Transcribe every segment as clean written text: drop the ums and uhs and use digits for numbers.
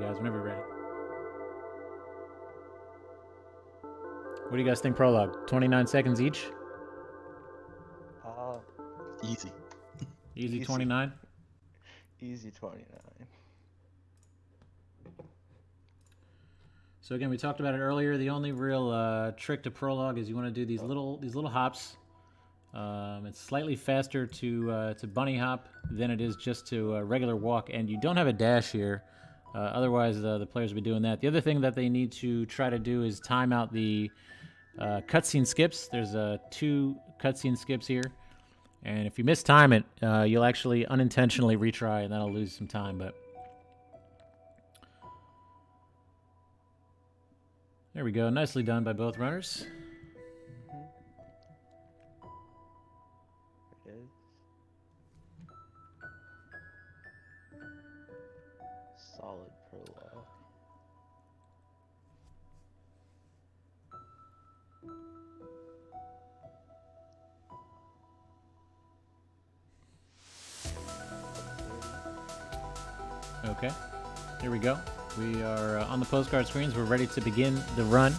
Guys, whenever you're ready. What do you guys think prologue? 29 seconds each? Easy. Easy Easy. 29? Easy 29. So again, we talked about it earlier. The only real trick to prologue is you want to do these little hops. It's slightly faster to bunny hop than it is just to regular walk, and you don't have a dash here. Otherwise, the players will be doing that. The other thing that they need to try to do is time out the cutscene skips. There's 2 cutscene skips here, and if you mistime it, you'll actually unintentionally retry, and that'll lose some time. But there we go. Nicely done by both runners. It is. Solid prologue. Okay, here we go. We are on the postcard screens. We're ready to begin the run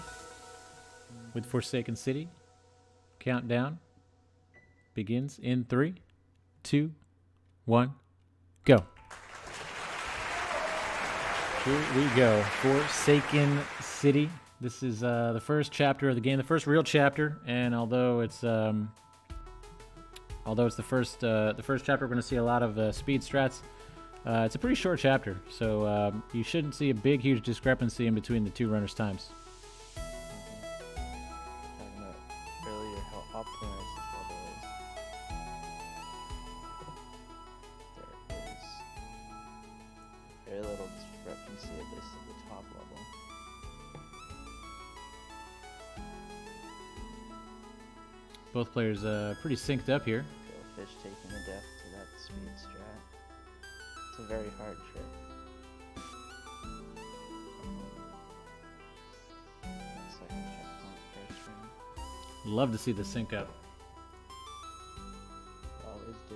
with Forsaken City. Countdown begins in 3, 2, 1, go. Here we go. Forsaken City. This is the first chapter of the game, the first real chapter, and although it's the first chapter, we're going to see a lot of speed strats. It's a pretty short chapter, so you shouldn't see a big, huge discrepancy in between the 2 runners' times. Talking about earlier how optimized this level is. There is very little discrepancy, at least at the top level. Both players pretty synced up here. GoPhish taking the death to that speed strat. It's a very hard trick. Second checkpoint first round. Love to see the sync up. Always do.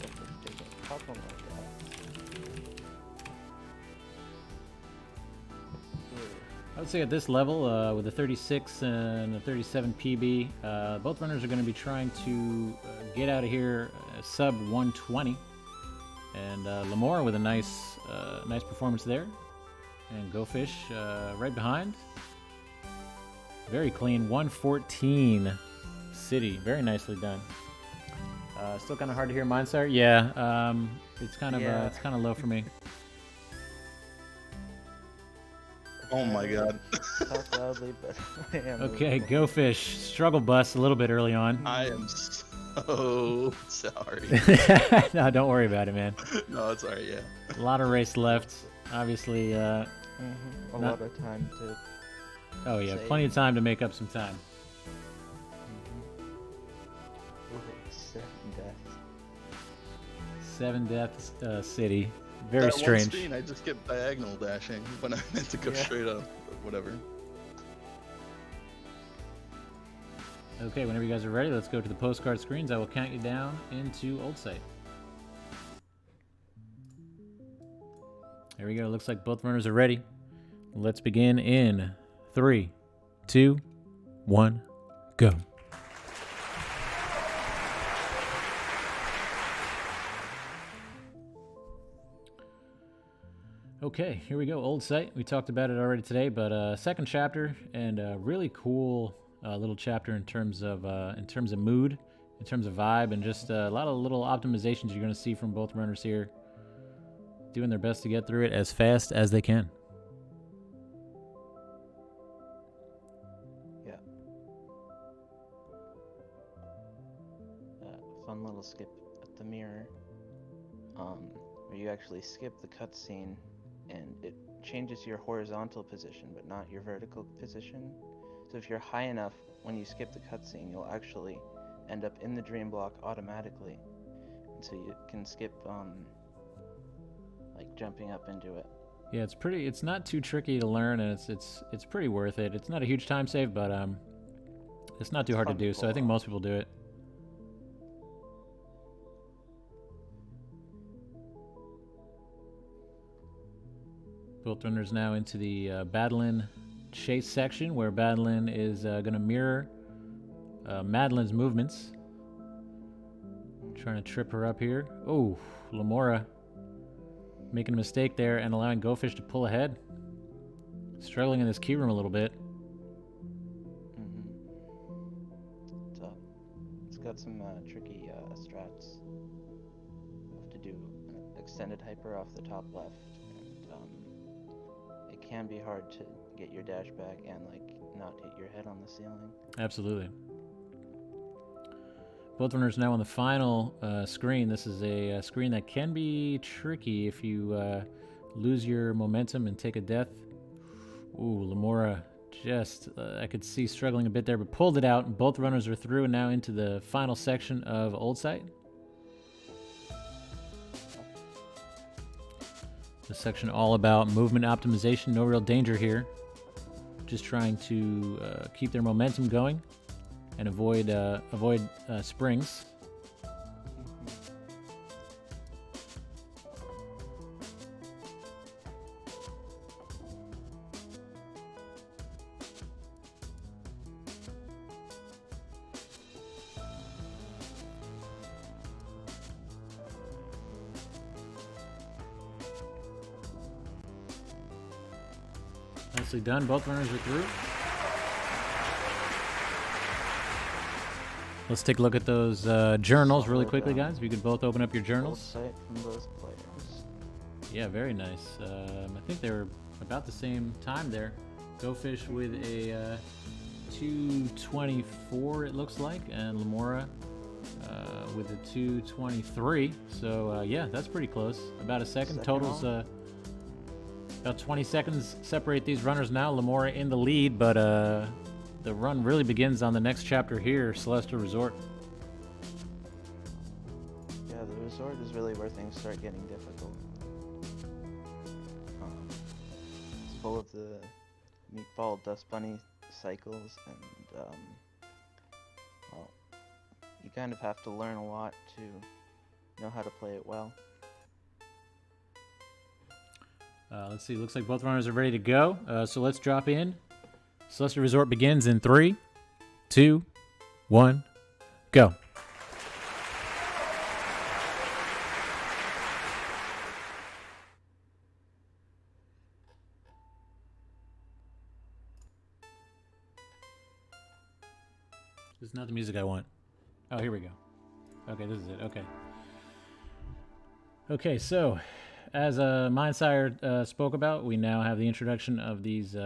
GoPhish taking a couple more deaths. I would say at this level, with a 36 and a 37 PB, both runners are going to be trying to get out of here sub 120. And Lamorra with a nice performance there. And GoPhish right behind. Very clean, 114 City. Very nicely done. Still kind of hard to hear mine, sir. Yeah, it's kind of low for me. Oh my god. Talk loudly, but I am. Okay, GoPhish struggle bus a little bit early on. I am so sorry. No, don't worry about it, man. No, it's alright, yeah. A lot of race left. Obviously, A lot of time to. oh yeah, Save. plenty of time to make up some time. Ooh, 7 deaths. 7 deaths, City. Very That strange. One screen, I just kept diagonal dashing when I meant to go Yeah. straight up. But whatever. Okay, whenever you guys are ready, let's go to the postcard screens. I will count you down into Old Site. There we go. Looks like both runners are ready. Let's begin in 3, 2, 1, go. Okay, here we go. Old Site. We talked about it already today, but second chapter and a really cool little chapter in terms of mood, in terms of vibe, and just a lot of little optimizations you're going to see from both runners here, doing their best to get through it as fast as they can. Yeah. Fun little skip at the mirror, where you actually skip the cutscene, and it changes your horizontal position, but not your vertical position. So if you're high enough, when you skip the cutscene, you'll actually end up in the dream block automatically, and so you can skip like jumping up into it. Yeah, it's not too tricky to learn, and it's pretty worth it. It's not a huge time save, but it's not too hard to fun to do. So I pull think off. most people do it. Both runners now into the Badlin chase section, where Badlin is going to mirror Madeline's movements. Trying to trip her up here. Oh, Lamorra making a mistake there and allowing GoFish to pull ahead. Struggling in this key room a little bit. So it's got some tricky strats. You have to do extended hyper off the top left, and it can be hard to get your dash back and like not hit your head on the ceiling. Absolutely. Both runners now on the final screen. This is a screen that can be tricky if you lose your momentum and take a death. Ooh, Lamorra just, I could see struggling a bit there, but pulled it out. And both runners are through and now into the final section of Old Site. The section all about movement optimization. No real danger here. Just trying to keep their momentum going and avoid springs. Nicely done. Both runners are through. Let's take a look at those journals really quickly, guys. If you could both open up your journals. Site from both players. Yeah, very nice. I think they were about the same time there. GoFish with a 2:24, it looks like, and Lamorra with a 2:23. So yeah, that's pretty close. About a second. Totals about 20 seconds separate these runners now. Lamorra in the lead, but the run really begins on the next chapter here, Celestial Resort. Yeah, the resort is really where things start getting difficult. It's full of the meatball dust bunny cycles, and well, you kind of have to learn a lot to know how to play it well. Let's see, looks like both runners are ready to go. So let's drop in. Celestial Resort begins in 3, 2, 1, go. This is not the music I want. Oh, here we go. Okay, this is it. Okay. Okay, so as Mindsire spoke about, we now have the introduction of these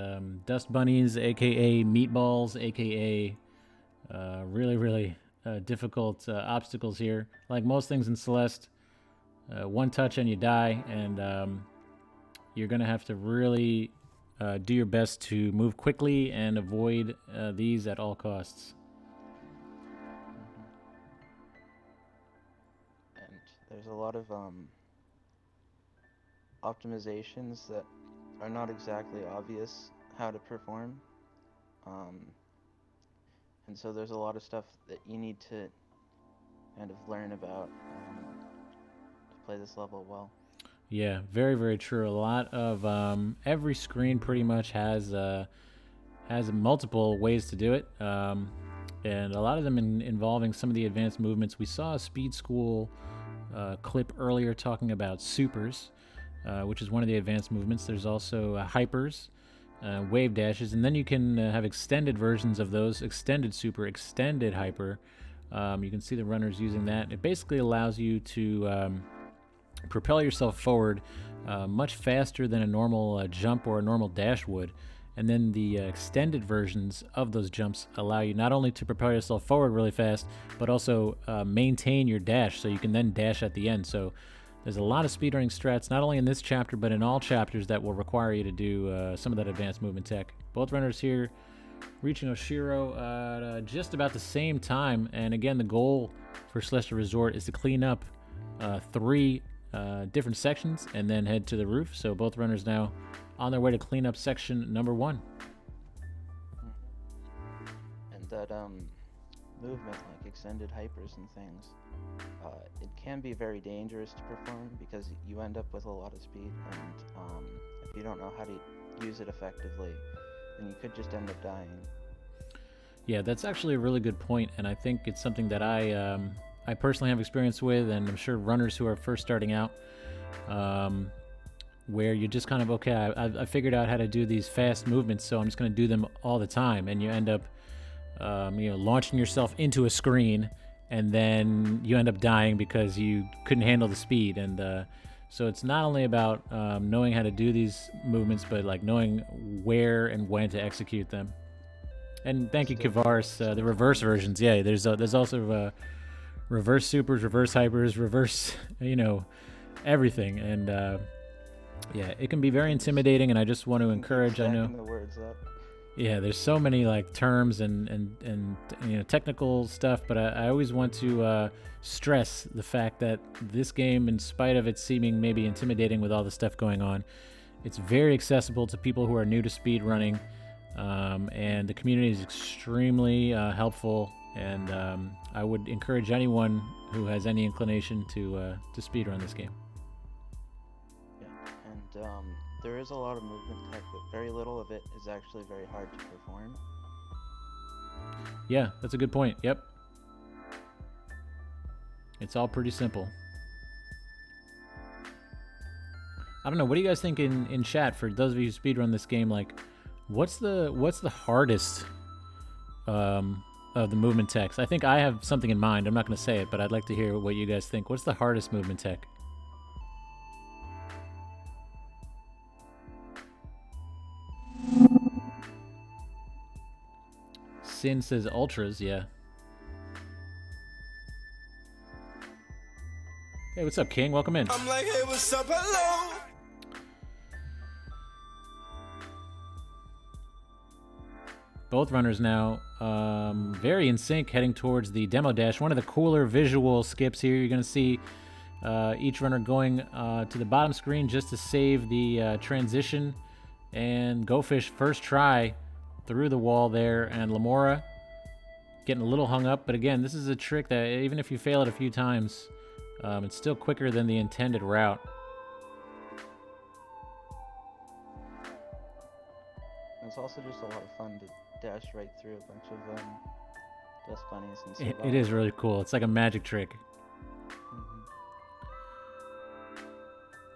dust bunnies, aka meatballs, aka really difficult obstacles here. Like most things in Celeste, one touch and you die, and you're going to have to really do your best to move quickly and avoid these at all costs. And there's a lot of optimizations that are not exactly obvious how to perform, and so there's a lot of stuff that you need to kind of learn about to play this level well. Yeah, very true. A lot of every screen pretty much has multiple ways to do it, and a lot of them involving some of the advanced movements. We saw a Speed School clip earlier talking about supers, which is one of the advanced movements. There's also hypers, wave dashes, and then you can have extended versions of those, extended super, extended hyper. You can see the runners using that. It basically allows you to propel yourself forward much faster than a normal jump or a normal dash would. And then the extended versions of those jumps allow you not only to propel yourself forward really fast, but also maintain your dash, so you can then dash at the end. So there's a lot of speedrunning strats, not only in this chapter, but in all chapters that will require you to do some of that advanced movement tech. Both runners here reaching Oshiro at just about the same time. And again, the goal for Celestial Resort is to clean up 3 different sections and then head to the roof. So both runners now on their way to clean up section number 1. And that movement, like extended hypers and things, it can be very dangerous to perform because you end up with a lot of speed, and if you don't know how to use it effectively, then you could just end up dying. Yeah, that's actually a really good point, and I think it's something that I personally have experience with, and I'm sure runners who are first starting out, where you're just kind of, okay, I figured out how to do these fast movements, so I'm just going to do them all the time, and you end up launching yourself into a screen, and then you end up dying because you couldn't handle the speed. And so it's not only about knowing how to do these movements, but like knowing where and when to execute them. And thank you, Kavaris. The reverse versions, yeah. There's also reverse supers, reverse hypers, reverse, everything. And yeah, it can be very intimidating. And I just want to encourage. I know. The words up. Yeah, there's so many like terms and technical stuff, but I always want to stress the fact that this game, in spite of it seeming maybe intimidating with all the stuff going on, it's very accessible to people who are new to speed running, and the community is extremely helpful. And I would encourage anyone who has any inclination to speed run this game. Yeah, and there is a lot of movement tech, but very little of it is actually very hard to perform. Yeah, that's a good point. Yep. It's all pretty simple. I don't know. What do you guys think in chat, for those of you who speedrun this game? Like, what's the hardest of the movement techs? I think I have something in mind. I'm not going to say it, but I'd like to hear what you guys think. What's the hardest movement tech? Sin says ultras, yeah. Hey, what's up, King? Welcome in. I'm like, hey, what's up? Hello. Both runners now very in sync, heading towards the demo dash. One of the cooler visual skips here. You're going to see each runner going to the bottom screen just to save the transition. And GoFish first try through the wall there, and Lamorra getting a little hung up. But again, this is a trick that even if you fail it a few times, it's still quicker than the intended route. It's also just a lot of fun to dash right through a bunch of dust bunnies and stuff. It is really cool. It's like a magic trick.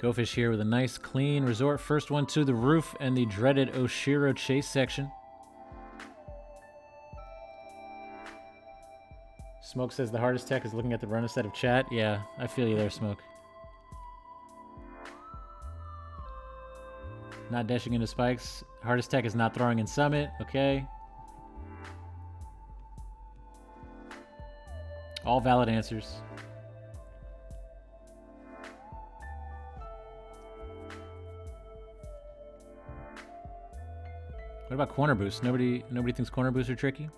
GoFish here with a nice, clean resort. First one to the roof and the dreaded Oshiro chase section. Smoke says the hardest tech is looking at the run instead of chat. Yeah, I feel you there, Smoke. Not dashing into spikes. Hardest tech is not throwing in summit. Okay. All valid answers. What about corner boost? Nobody thinks corner boosts are tricky?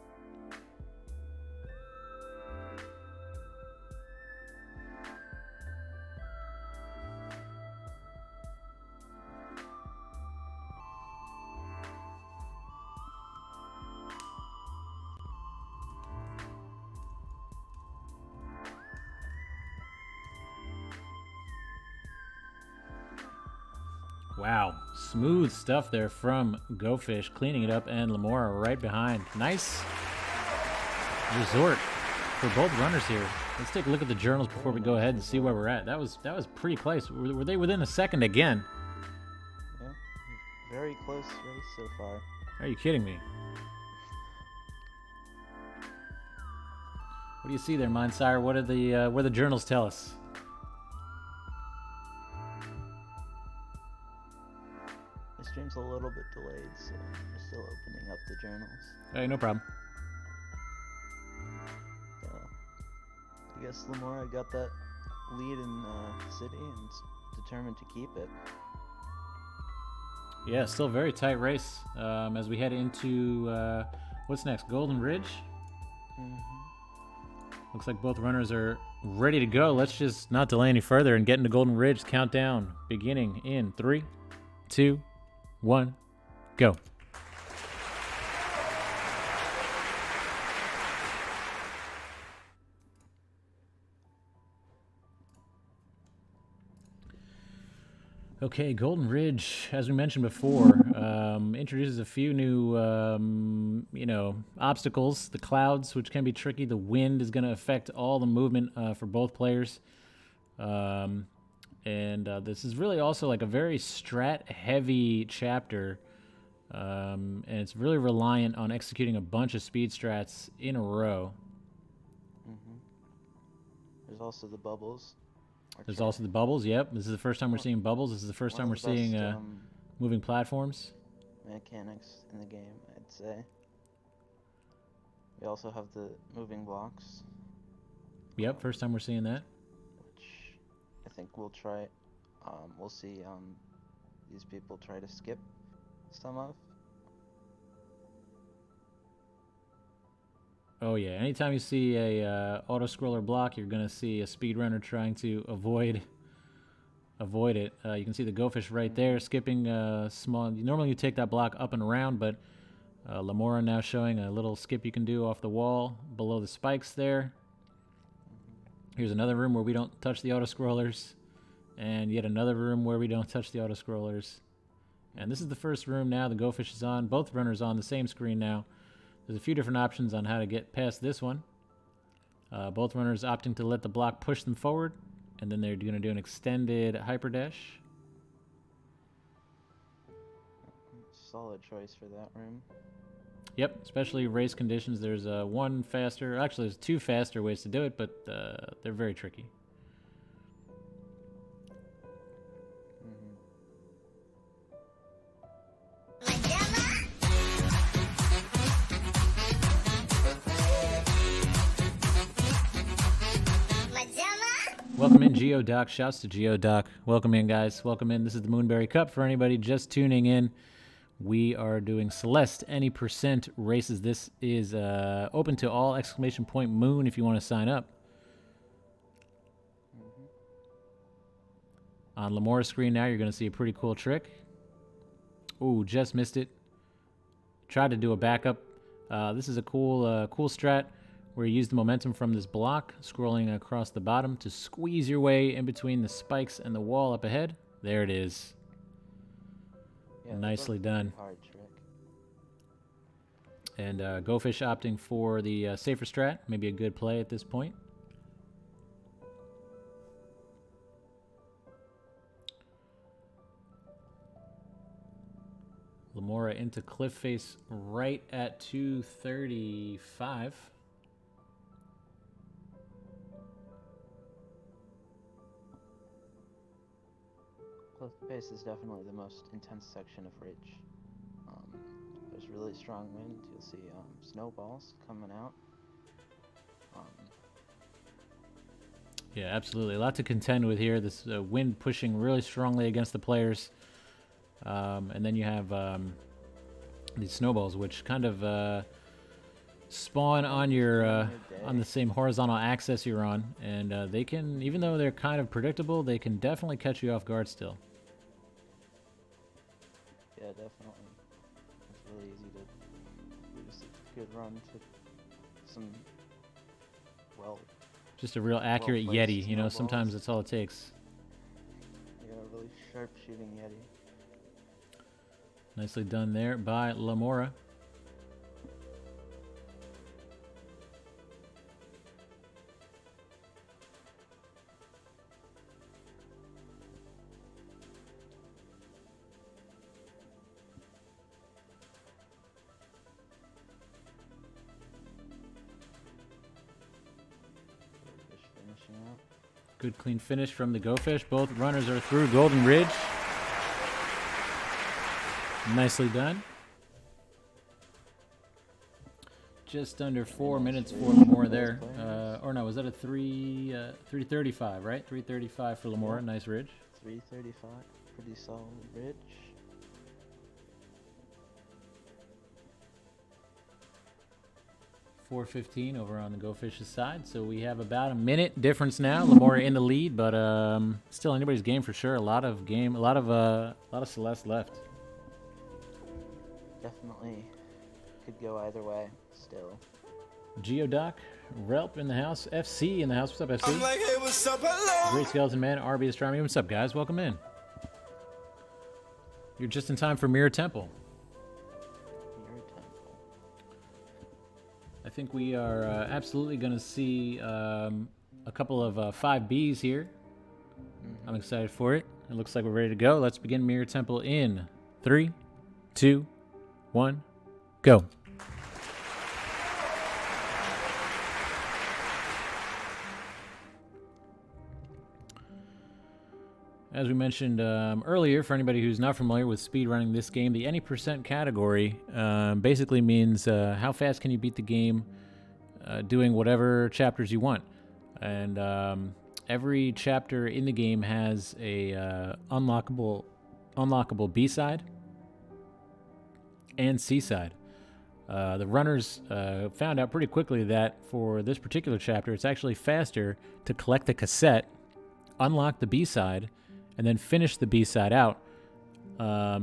Wow, smooth stuff there from GoFish, cleaning it up, and Lamorra right behind. Nice resort for both runners here. Let's take a look at the journals before we go ahead and see where we're at. That was pretty close. Were they within a second again? Yeah, very close race so far. Are you kidding me? What do you see there, Mindsire? What are the journals tell us? The stream's a little bit delayed, so we're still opening up the journals. Hey, no problem. I guess Lamorra got that lead in City and is determined to keep it. Yeah, still very tight race as we head into what's next? Golden Ridge. Looks like both runners are ready to go. Let's just not delay any further and get into Golden Ridge. Countdown beginning in 3, 2, 1, go. Okay, Golden Ridge, as we mentioned before, introduces a few new, obstacles. The clouds, which can be tricky. The wind is going to affect all the movement for both players. And this is really also like a very strat-heavy chapter. And it's really reliant on executing a bunch of speed strats in a row. Mm-hmm. There's also the bubbles. There's also the bubbles. Yep, this is the first time we're seeing bubbles. This is the first time we're seeing moving platforms. Mechanics in the game, I'd say. We also have the moving blocks. Yep, first time we're seeing that. Which I think we'll try. We'll see these people try to skip some of. Oh yeah, anytime you see a auto-scroller block, you're gonna see a speedrunner trying to avoid it. You can see the GoFish right there, skipping small. Normally you take that block up and around, but Lamorra now showing a little skip you can do off the wall below the spikes there. Here's another room where we don't touch the auto-scrollers, and yet another room where we don't touch the auto-scrollers. And this is the first room now. The GoFish is on. Both runners on the same screen now. There's a few different options on how to get past this one. Both runners opting to let the block push them forward, and then they're going to do an extended hyperdash. Solid choice for that room. Yep, especially race conditions. There's one faster, actually there's two faster ways to do it, but they're very tricky. Welcome in, Geodoc. Shouts to Geodoc. Welcome in, guys. Welcome in. This is the Moonberry Cup. For anybody just tuning in, we are doing Celeste Any % races. This is open to all !Moon if you want to sign up. On Lamorra's screen now, you're going to see a pretty cool trick. Ooh, just missed it. Tried to do a backup. This is a cool strat where you use the momentum from this block, scrolling across the bottom to squeeze your way in between the spikes and the wall up ahead. There it is. Yeah, nicely done. Hard trick. And GoFish opting for the safer strat. Maybe a good play at this point. Lamorra into cliff face right at 235. Cliff face is definitely the most intense section of Ridge. There's really strong wind. You'll see snowballs coming out. Yeah, absolutely. A lot to contend with here. This wind pushing really strongly against the players. And then you have these snowballs, which kind of spawn on your on the same horizontal axis you're on, and they can, even though they're kind of predictable, they can definitely catch you off guard still. Yeah, definitely. It's really easy to use a good run to some, well, just a real accurate Yeti, you know, sometimes that's all it takes. Yeah, a really sharp shooting Yeti. Nicely done there by Lamorra. Good clean finish from the GoFish. Both runners are through Golden Ridge. Nicely done. Just under 4 minutes for Lamorra there. Or no, was that a 3:35, right? 3:35 for Lamorra. Nice ridge. 3:35, pretty solid ridge. 4:15 over on the GoFish's side. So we have about a minute difference now. Lamorra in the lead, but still anybody's game for sure. A lot of Celeste left. Definitely could go either way still. Geodoc, Relp in the house, FC in the house. What's up, FC? I'm like, hey, what's up, hello? Great Skeleton Man, RB Astronomy. What's up, guys? Welcome in. You're just in time for Mirror Temple. Mirror Temple. I think we are absolutely going to see a couple of 5Bs here. I'm excited for it. It looks like we're ready to go. Let's begin Mirror Temple in 3, 2, 1, go. As we mentioned earlier, for anybody who's not familiar with speedrunning this game, the any percent category basically means how fast can you beat the game doing whatever chapters you want. And every chapter in the game has a unlockable B-side and C-side. The runners found out pretty quickly that for this particular chapter, it's actually faster to collect the cassette, unlock the B-side, and then finish the B-side out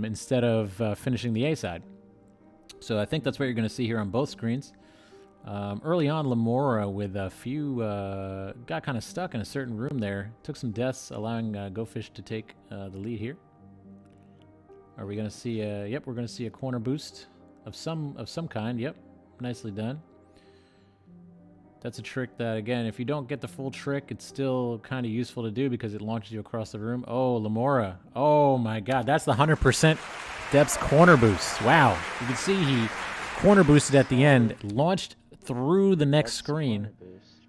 instead of finishing the A-side. So I think that's what you're going to see here on both screens. Early on, Lamorra with a few got kind of stuck in a certain room there. Took some deaths, allowing GoFish to take the lead here. Are we going to see yep, we're going to see a corner boost of some kind. Yep, nicely done. That's a trick that, again, if you don't get the full trick, it's still kind of useful to do because it launches you across the room. Oh, Lamorra. Oh, my God. That's the 100% depths corner boost. Wow. You can see he corner boosted at the end, launched through the next screen.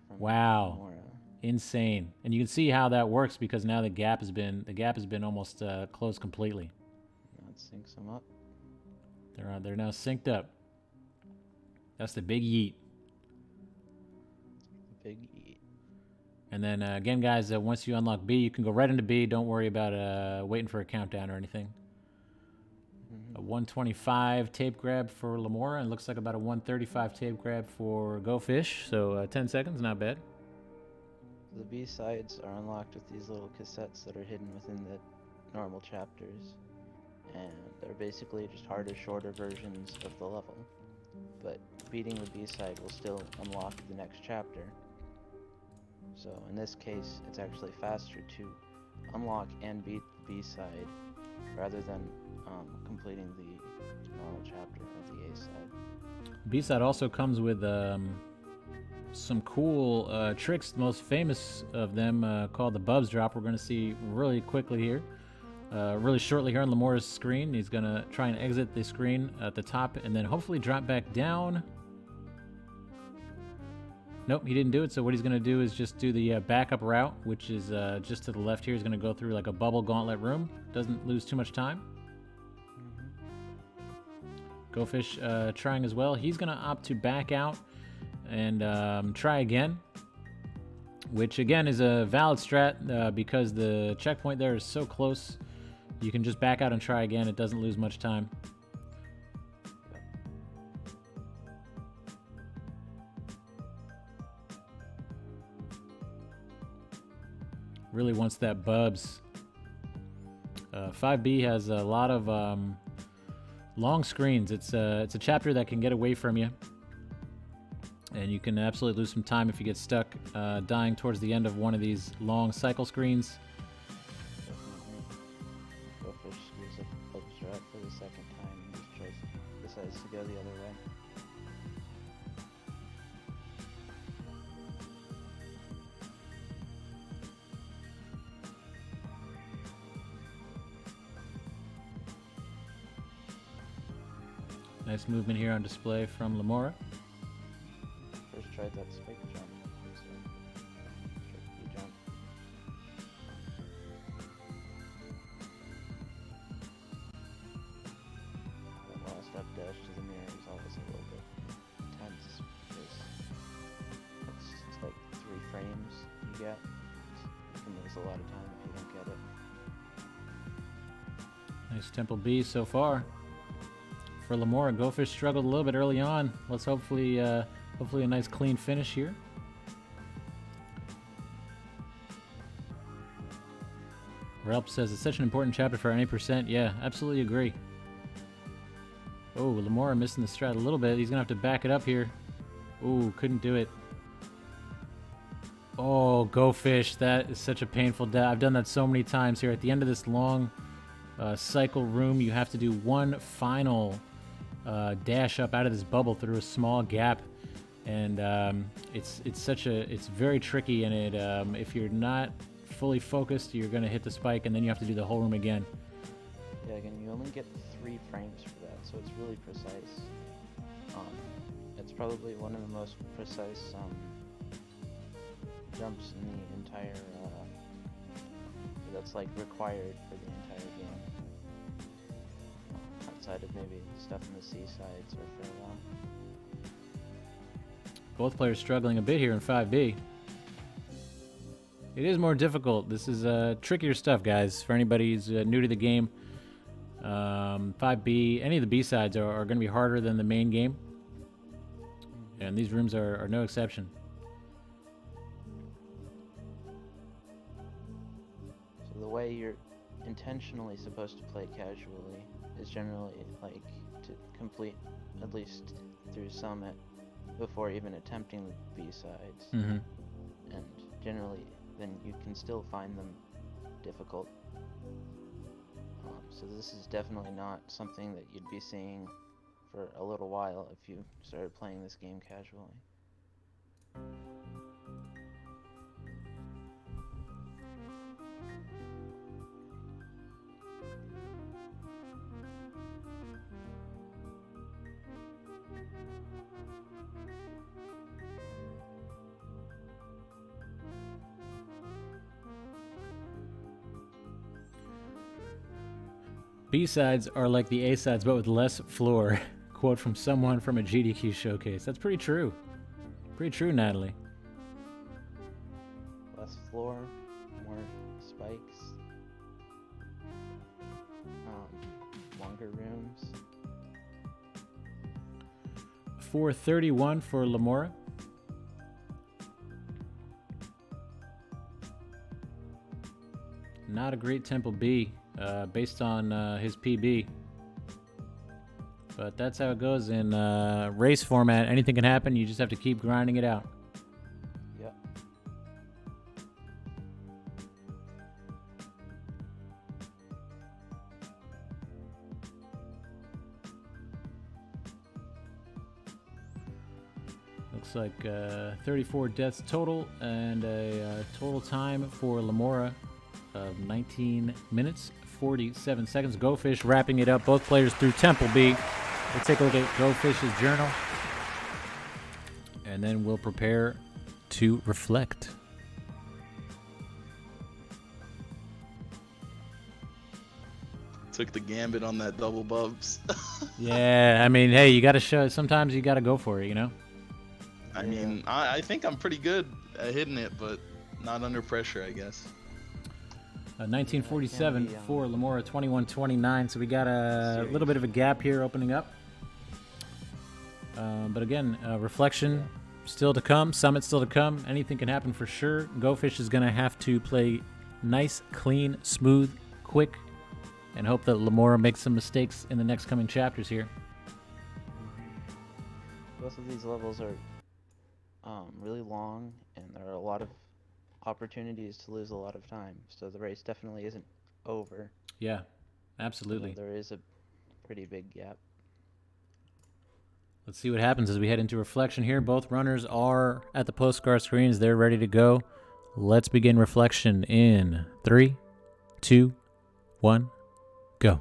Wow. Lamorra. Insane. And you can see how that works because now the gap has been almost closed completely. Now it syncs them up. They're now synced up. That's the big yeet. Big E. And then, again, guys, once you unlock B, you can go right into B. Don't worry about waiting for a countdown or anything. A 125 tape grab for Lamorra, and looks like about a 135 tape grab for GoFish. So 10 seconds, not bad. The B-sides are unlocked with these little cassettes that are hidden within the normal chapters. And they're basically just harder, shorter versions of the level. But beating the B-side will still unlock the next chapter. So in this case, it's actually faster to unlock and beat the B-side rather than completing the normal chapter of the A-side. B-side also comes with some cool tricks. The most famous of them called the Bubs Drop. We're going to see really quickly here. Really shortly here on Lamorra's screen. He's going to try and exit the screen at the top and then hopefully drop back down. Nope, he didn't do it. So what he's going to do is just do the backup route, which is just to the left here. He's going to go through like a bubble gauntlet room. Doesn't lose too much time. GoFish trying as well. He's going to opt to back out and try again, which again is a valid strat because the checkpoint there is so close. You can just back out and try again. It doesn't lose much time. Really wants that Bubs. 5B has a lot of long screens. It's a chapter that can get away from you. And you can absolutely lose some time if you get stuck dying towards the end of one of these long cycle screens. GoFish screws up the Bubs Drop for the second time and just decides to go the other way. Nice movement here on display from Lamorra. First tried that spike jump, so tricky jump. That last up dash to the mirror is always a little bit intense because it's like 3 frames you get. You can lose a lot of time if you don't get it. Nice Temple B so far. For Lamorra, GoFish struggled a little bit early on. Let's hopefully Hopefully a nice clean finish here. Relp says it's such an important chapter for any percent. Yeah, absolutely agree. Oh, Lamorra missing the strat a little bit. He's going to have to back it up here. Ooh, couldn't do it. Oh, go fish. That is such a painful death. I've done that so many times here. At the end of this long cycle room, you have to do one final dash up out of this bubble through a small gap. And it's very tricky. And it if you're not fully focused, you're going to hit the spike, and then you have to do the whole room again. Yeah, again, you only get 3 frames for that, so it's really precise. It's probably one of the most precise jumps in the entire, that's like required for the entire game. Outside of maybe stuff in the seasides or farewell. Both players struggling a bit here in 5B. It is more difficult. This is trickier stuff, guys, for anybody who's new to the game. 5B, any of the B-sides are going to be harder than the main game. And these rooms are no exception. So the way you're intentionally supposed to play casually is generally like to complete at least through Summit before even attempting the B-sides. Mm-hmm. And generally then you can still find them difficult. So this is definitely not something that you'd be seeing for a little while if you started playing this game casually. B-sides are like the A-sides, but with less floor. Quote from someone from a GDQ showcase. That's pretty true. Pretty true, Natalie. Less floor, more spikes, longer rooms. 431 for Lamorra. Not a great Temple B. Based on his PB. But that's how it goes in race format. Anything can happen. You just have to keep grinding it out. Yep. Looks like 34 deaths total and a total time for Lamorra of 19 minutes. 47 seconds. Go Fish wrapping it up. Both players through Temple B. We'll take a look at Go Fish's journal. And then we'll prepare to reflect. Took the gambit on that double bubs. Yeah, I mean, hey, you got to show. Sometimes you got to go for it, you know? I mean, I think I'm pretty good at hitting it, but not under pressure, I guess. 1947 for Lamorra, 21-29. So we got a little bit of a gap here opening up. But again, reflection still to come, Summit still to come. Anything can happen for sure. Go Fish is going to have to play nice, clean, smooth, quick, and hope that Lamorra makes some mistakes in the next coming chapters here. Both of these levels are really long, and there are a lot of opportunities to lose a lot of time, so the race definitely isn't over. Yeah, absolutely. There is a pretty big gap. Let's see what happens as we head into reflection here. Both runners are at the postcard screens. They're ready to go. Let's begin reflection in 3, 2, 1, go.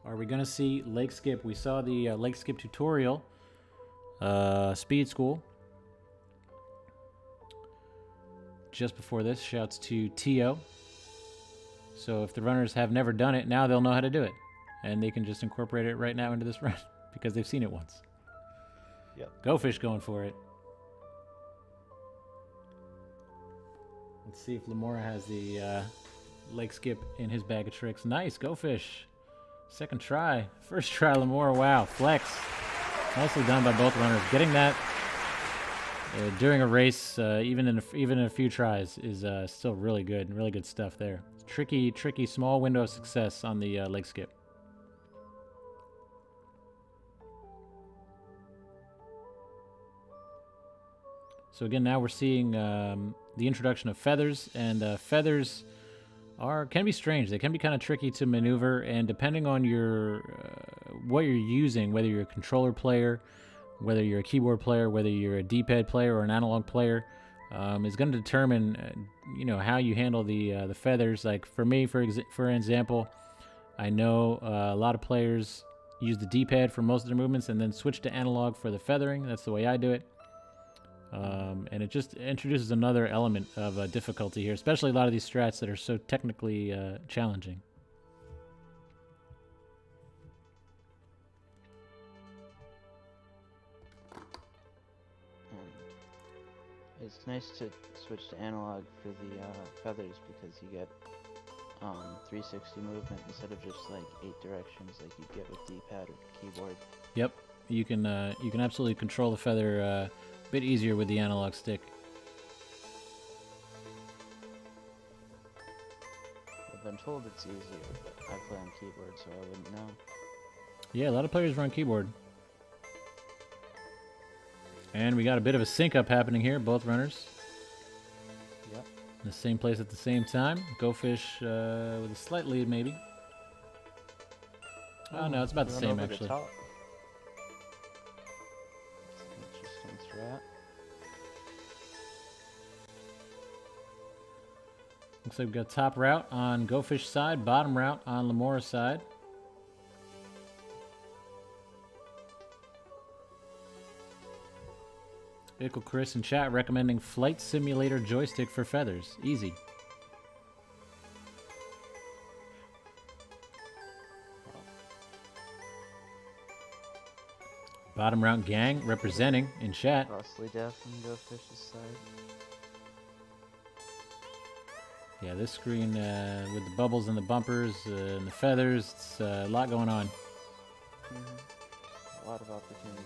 Are we going to see Lake Skip? We saw the Lake Skip tutorial, Speed School. Just before this, shouts to Tio. So if the runners have never done it, now they'll know how to do it. And they can just incorporate it right now into this run because they've seen it once. Yep. Go Fish going for it. Let's see if Lamorra has the Lake Skip in his bag of tricks. Nice, Go Fish. Second try. First try, Lamorra. Wow, flex. Nicely done by both runners. Getting that during a race, even in a few tries, is still really good. Really good stuff there. Tricky, small window of success on the leg skip. So again, now we're seeing the introduction of feathers, and feathers can be strange. They can be kind of tricky to maneuver, and depending on your what you're using, whether you're a controller player, whether you're a keyboard player, whether you're a D-pad player or an analog player, is going to determine how you handle the feathers. Like for me, for example, I know a lot of players use the D-pad for most of their movements and then switch to analog for the feathering. That's the way I do it. And it just introduces another element of difficulty here, especially a lot of these strats that are so technically challenging. It's nice to switch to analog for the feathers because you get 360 movement instead of just like 8 directions like you get with D-pad or keyboard. Yep, you can absolutely control the feather a bit easier with the analog stick. I've been told it's easier, but I play on keyboard, so I wouldn't know. Yeah, a lot of players run keyboard. And we got a bit of a sync-up happening here, both runners. Yep. In the same place at the same time. GoFish with a slight lead, maybe. Oh, no, it's about the Run same, over actually. the top. Interesting strat. Looks like we've got top route on GoFish side, bottom route on Lamorra side. Ickle Chris in chat recommending Flight Simulator joystick for feathers. Easy. Bottom route gang representing in chat. Costly death on GoFish's side. Yeah, this screen with the bubbles and the bumpers and the feathers, it's a lot going on. A lot of opportunities to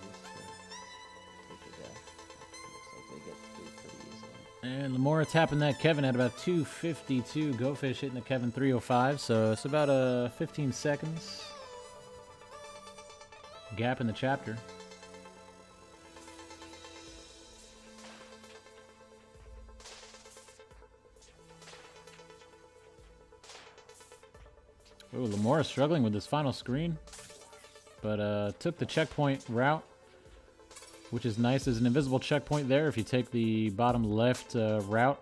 take a death. Looks like they get through pretty easily. And Lamorra tapping that Kevin at about 252. GoFish hitting the Kevin 305. So it's about 15 seconds gap in the chapter. Oh, Lamorra struggling with this final screen, but took the checkpoint route, which is nice. There's an invisible checkpoint there if you take the bottom left route,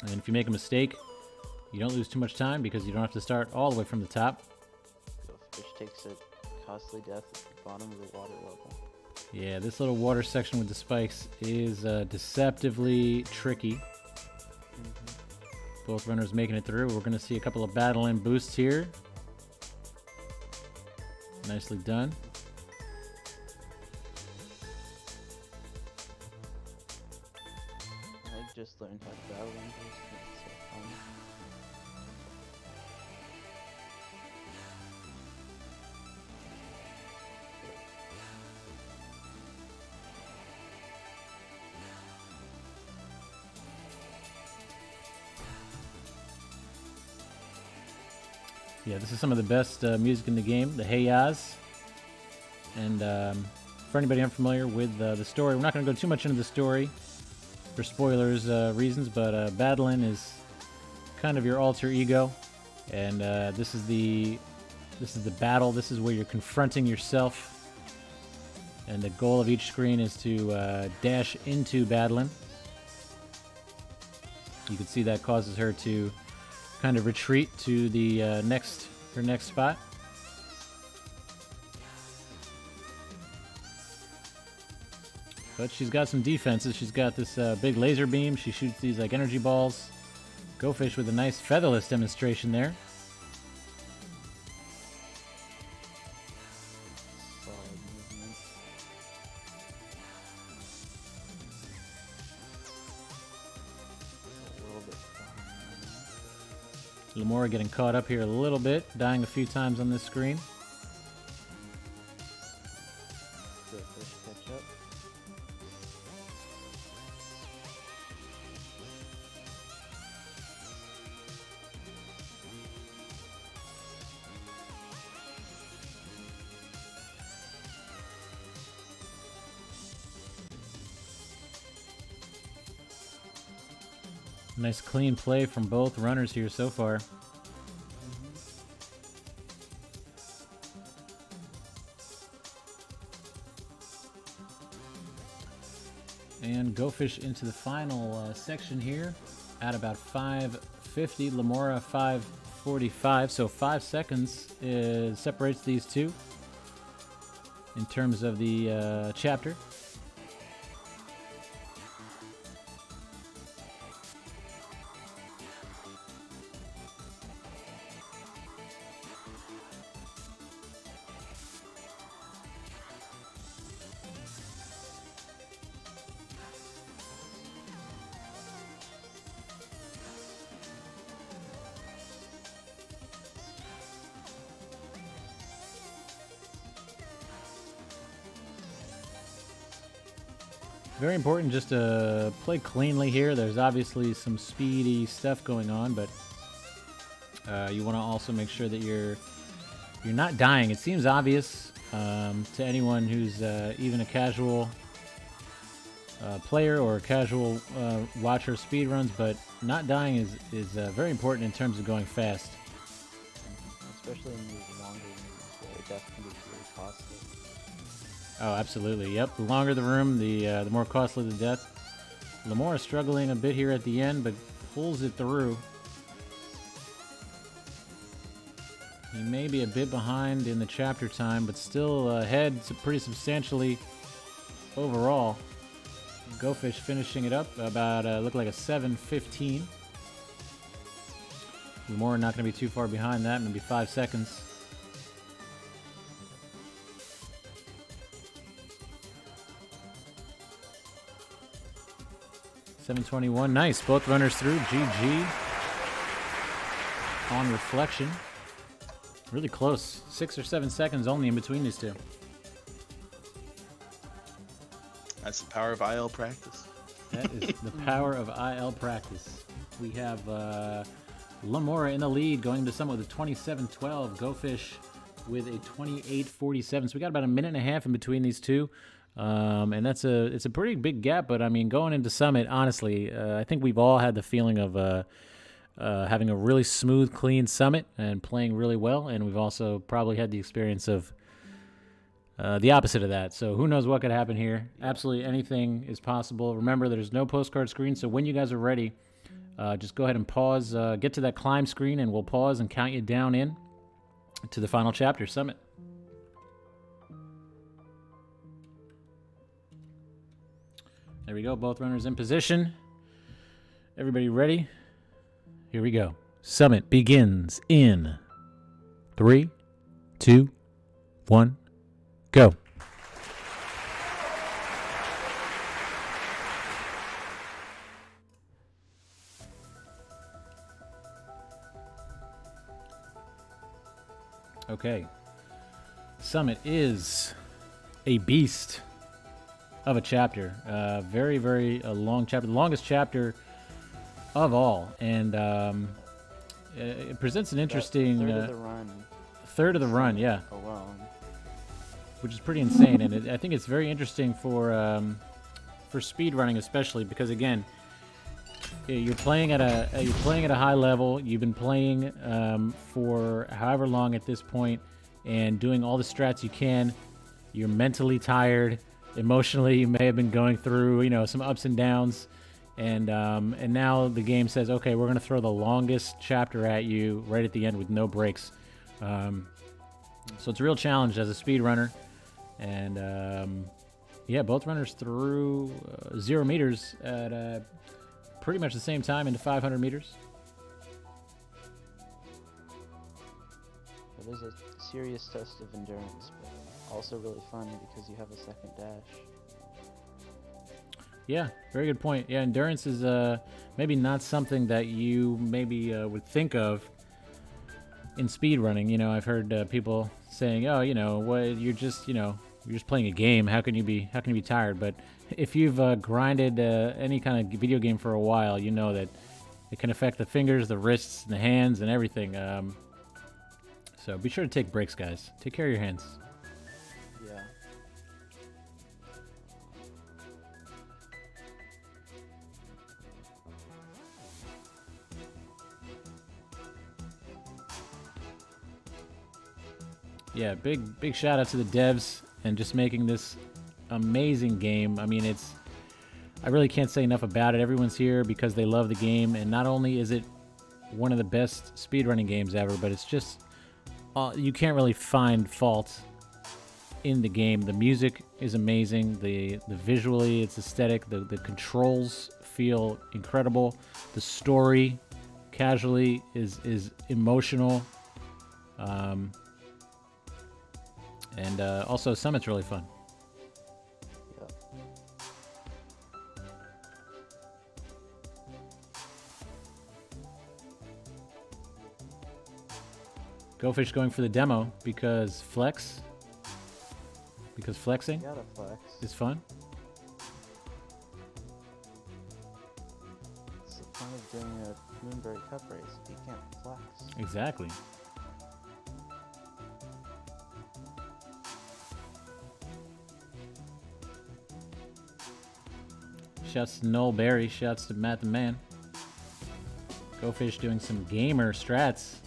and if you make a mistake, you don't lose too much time because you don't have to start all the way from the top. GoFish takes a costly death at the bottom of the water level. Yeah, this little water section with the spikes is deceptively tricky. Both runners making it through. We're going to see a couple of battle-in boosts here. Nicely done. I just learned how to battle in this. It's so fun. Yeah, this is some of the best music in the game, the Hey Yas. And for anybody unfamiliar with the story, we're not going to go too much into the story for spoilers reasons, but Badlin is kind of your alter ego, and this is the battle. This is where you're confronting yourself, and the goal of each screen is to dash into Badlin. You can see that causes her to kind of retreat to the her next spot. But she's got some defenses. She's got this big laser beam. She shoots these like energy balls. GoFish with a nice featherless demonstration there. Solid movement. A little bit behind. Lamorra getting caught up here a little bit, dying a few times on this screen. Gophfish catch up. Nice clean play from both runners here so far. And Gophfish into the final section here at about 5:50. Lamorra 5:45. So 5 seconds separates these two in terms of the chapter. Very important just to play cleanly here. There's obviously some speedy stuff going on, but you want to also make sure that you're not dying. It seems obvious to anyone who's even a casual player or a casual watcher of speedruns, but not dying is very important in terms of going fast. Especially in these longer moves where death can be really costly. Oh, absolutely. Yep. The longer the room, the more costly the death. Lamorra struggling a bit here at the end, but pulls it through. He may be a bit behind in the chapter time, but still ahead pretty substantially overall. Gophfish finishing it up about look like a 7:15. Lamorra not going to be too far behind that, maybe 5 seconds. $7:21. Nice. Both runners through. GG. On reflection. Really close. 6 or 7 seconds only in between these two. That's the power of IL practice. That is the power of IL practice. We have Lamorra in the lead going into Summit with a 27:12. Gophfish with a 28:47. So we got about a minute and a half in between these two. And it's a pretty big gap, but I mean, going into Summit, honestly, I think we've all had the feeling of having a really smooth, clean Summit and playing really well, and we've also probably had the experience of the opposite of that. So who knows what could happen here? Absolutely anything is possible. Remember, there's no postcard screen, so when you guys are ready, just go ahead and pause, get to that climb screen, and we'll pause and count you down in to the final chapter, Summit. There we go, both runners in position. Everybody ready? Here we go. Summit begins in 3, 2, 1, go. Okay. Summit is a beast of a chapter. Very, very long chapter. The longest chapter of all. And it presents an interesting... Third of the run. Third of the run, yeah. Alone. Which is pretty insane. And I think it's very interesting for speed running, especially because, again, you're playing at a high level. You've been playing for however long at this point and doing all the strats you can. You're mentally tired. Emotionally, you may have been going through, some ups and downs, and now the game says, okay, we're going to throw the longest chapter at you right at the end with no breaks. So it's a real challenge as a speed runner, and yeah, both runners threw 0 meters at pretty much the same time into 500 meters. It is a serious test of endurance, but also really fun because you have a second dash. Yeah, very good point. Yeah, endurance is maybe not something that you maybe would think of in speed running. You know, I've heard people saying, "Oh, you know, what you're just playing a game. How can you be tired?" But if you've grinded any kind of video game for a while, you know that it can affect the fingers, the wrists, and the hands, and everything. So be sure to take breaks, guys. Take care of your hands. Yeah. Yeah, big shout out to the devs and just making this amazing game. I mean, I really can't say enough about it. Everyone's here because they love the game, and not only is it one of the best speedrunning games ever, but it's just you can't really find fault in the game. The music is amazing. The visually, it's aesthetic. The controls feel incredible. The story, casually, is emotional. And also, Summit's really fun. Yep. GoFish going for the demo because flexing You gotta flex. is fun. It's the point of doing a Moonberry Cup race if you can't flex. Exactly. Shouts to Noel Berry. Shouts to Matt the Man. GoFish doing some gamer strats.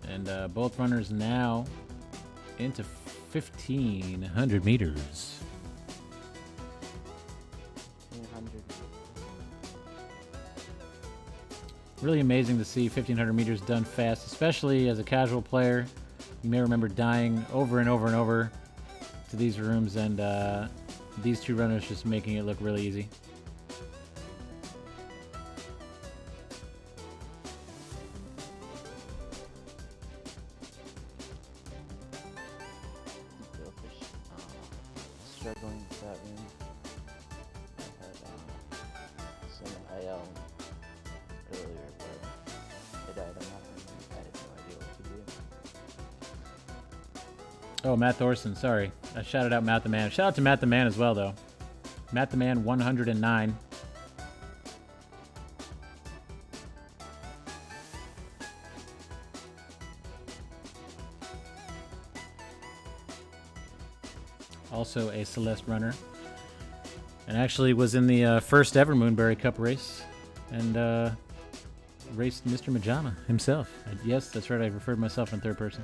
And both runners now into 1,500 meters. 100. Really amazing to see 1,500 meters done fast, especially as a casual player. You may remember dying over and over and over to these rooms, and these two runners just making it look really easy. GoFish struggling with that room. I had some IL earlier where they died on that room. I had no idea what to do. Oh, Matt Thorson, sorry. I shouted out Matt the Man. Shout out to Matt the Man as well, though. Matt the Man 109. Also a Celeste runner. And actually was in the first ever Moonberry Cup race. And raced Mr. Majama himself. Yes, that's right. I referred to myself in third person.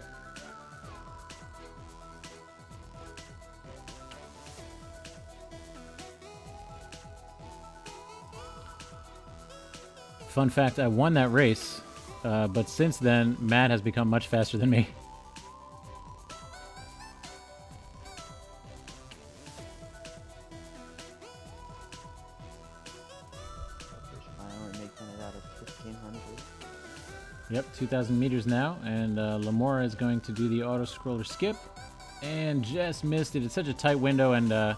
Fun fact, I won that race, but since then, Matt has become much faster than me. GoFish finally making it out of 1,500. Yep, 2,000 meters now, and Lamorra is going to do the auto-scroller skip, and just missed it. It's such a tight window, and I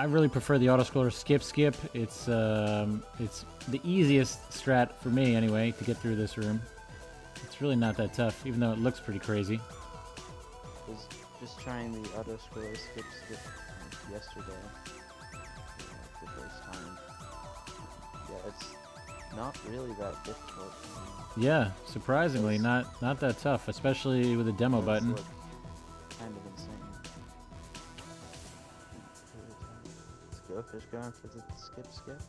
really prefer the auto-scroller skip. It's the easiest strat for me, anyway, to get through this room. It's really not that tough, even though it looks pretty crazy. Was just trying the auto scroller skip yesterday. The first time. Yeah, it's not really that difficult. Yeah, surprisingly, not that tough, especially with the demo Does button. look kind of insane. GoFish going for the skip.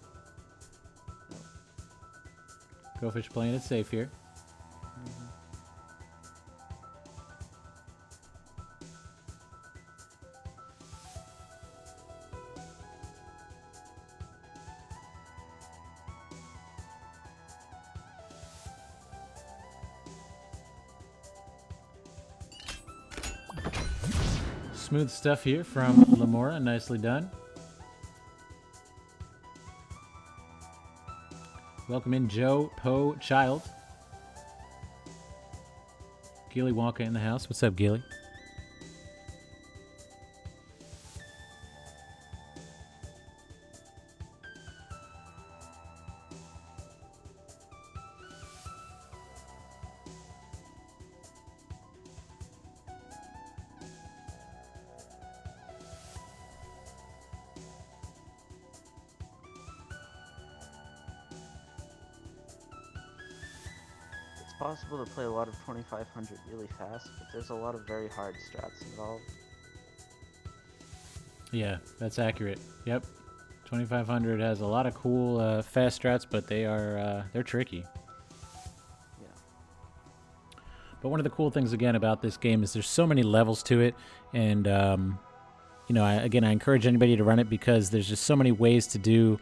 GoFish playing it safe here. Smooth stuff here from Lamorra, nicely done. Welcome in Joe Poe Child. Gilly Wonka in the house. What's up, Gilly? possible to play a lot of 2500 really fast, but there's a lot of very hard strats involved. Yeah, that's accurate. Yep. 2500 has a lot of cool fast strats, but they're tricky. Yeah. But one of the cool things again about this game is there's so many levels to it, and you know, I encourage anybody to run it because there's just so many ways to do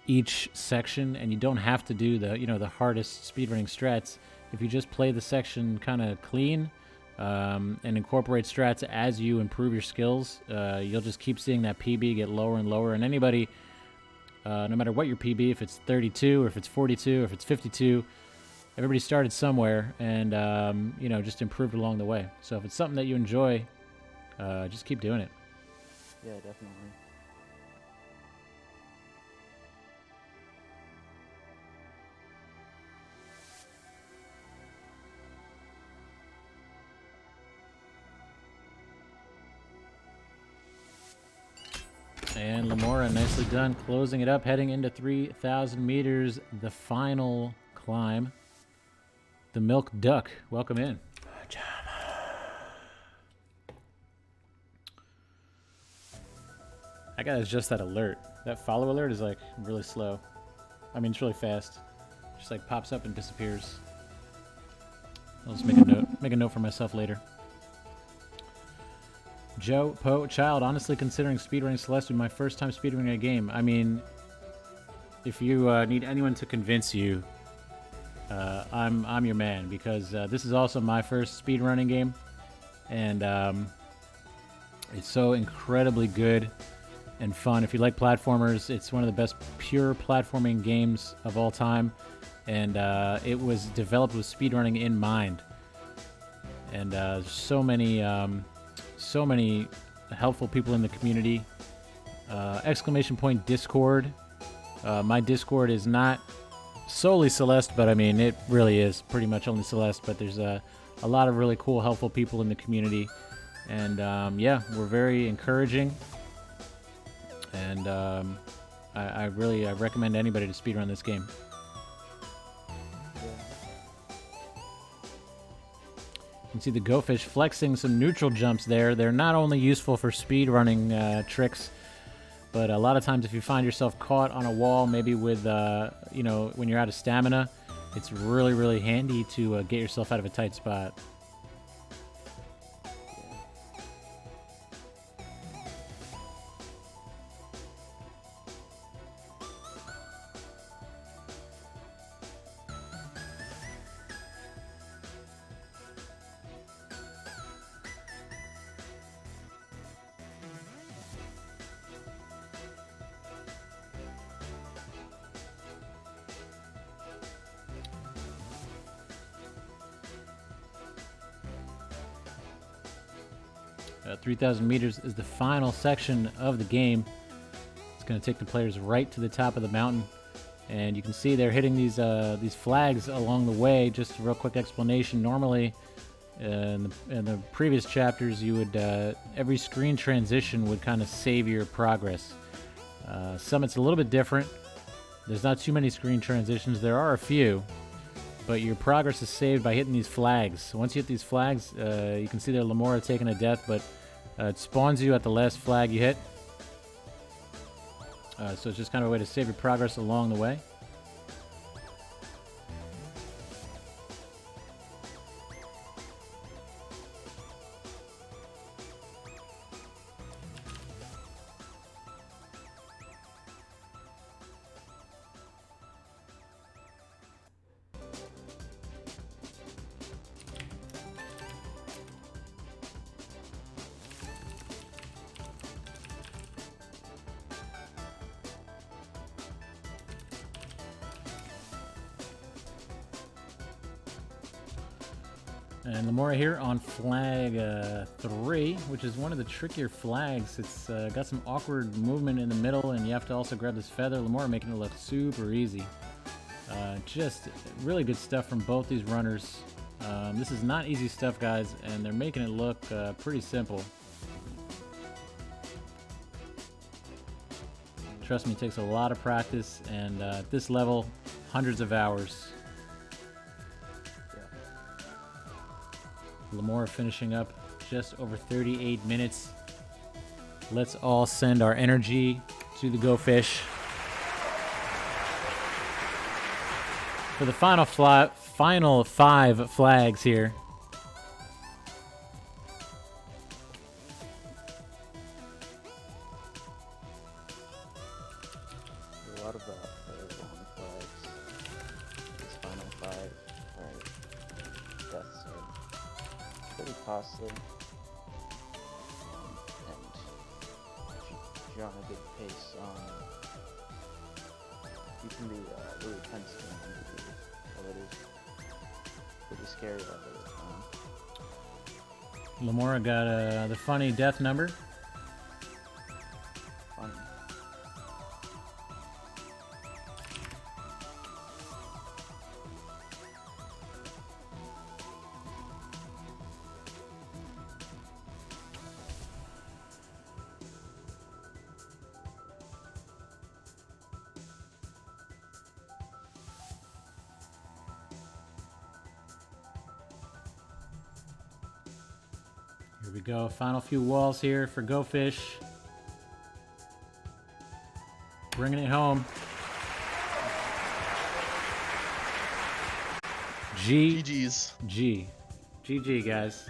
each section, and you don't have to do the hardest speedrunning strats. If you just play the section kind of clean and incorporate strats as you improve your skills, you'll just keep seeing that PB get lower and lower. And anybody, no matter what your PB, if it's 32 or if it's 42 or if it's 52, everybody started somewhere and just improved along the way. So if it's something that you enjoy, just keep doing it. Yeah, definitely. And Lamorra, nicely done, closing it up, heading into 3,000 meters, the final climb. The Milk Duck, welcome in. I gotta adjust that alert. That follow alert is like really slow. I mean, it's really fast. Just like pops up and disappears. I'll just make a note for myself later. Joe Poe Child, honestly considering speedrunning Celeste would be my first time speedrunning a game. I mean, if you need anyone to convince you, I'm your man, because this is also my first speedrunning game, and it's so incredibly good and fun. If you like platformers, it's one of the best pure platforming games of all time, and it was developed with speedrunning in mind. And so many helpful people in the community. Exclamation point Discord. My Discord is not solely Celeste, but I mean, it really is pretty much only Celeste, but there's a lot of really cool, helpful people in the community. And yeah, we're very encouraging. And I really recommend anybody to speedrun this game. You can see the GoFish flexing some neutral jumps there. They're not only useful for speedrunning tricks, but a lot of times if you find yourself caught on a wall, maybe with, when you're out of stamina, it's really, really handy to get yourself out of a tight spot. 3,000 meters is the final section of the game. It's going to take the players right to the top of the mountain, and you can see they're hitting these flags along the way. Just a real quick explanation. Normally, in the previous chapters, you would every screen transition would kind of save your progress. Summit's a little bit different. There's not too many screen transitions. There are a few, but your progress is saved by hitting these flags. So once you hit these flags, you can see there Lamorra taking a death, but it spawns you at the last flag you hit. So it's just kind of a way to save your progress along the way. And Lamorra here on flag 3, which is one of the trickier flags. It's got some awkward movement in the middle, and you have to also grab this feather. Lamorra making it look super easy. Just really good stuff from both these runners. This is not easy stuff, guys, and they're making it look pretty simple. Trust me, it takes a lot of practice, and at this level, hundreds of hours. Yeah. Lamorra finishing up just over 38 minutes. Let's all send our energy to the Go Fish for the final five flags here. A lot of long flags. These final five deaths are pretty costly. And if you're on a good pace, you can be really tense to MBC. So it is pretty scary a lot of the time. Lamorra got the funny death number. Funny. Here we go. Final few walls here for Go Fish. Bringing it home. GG's. GG, guys.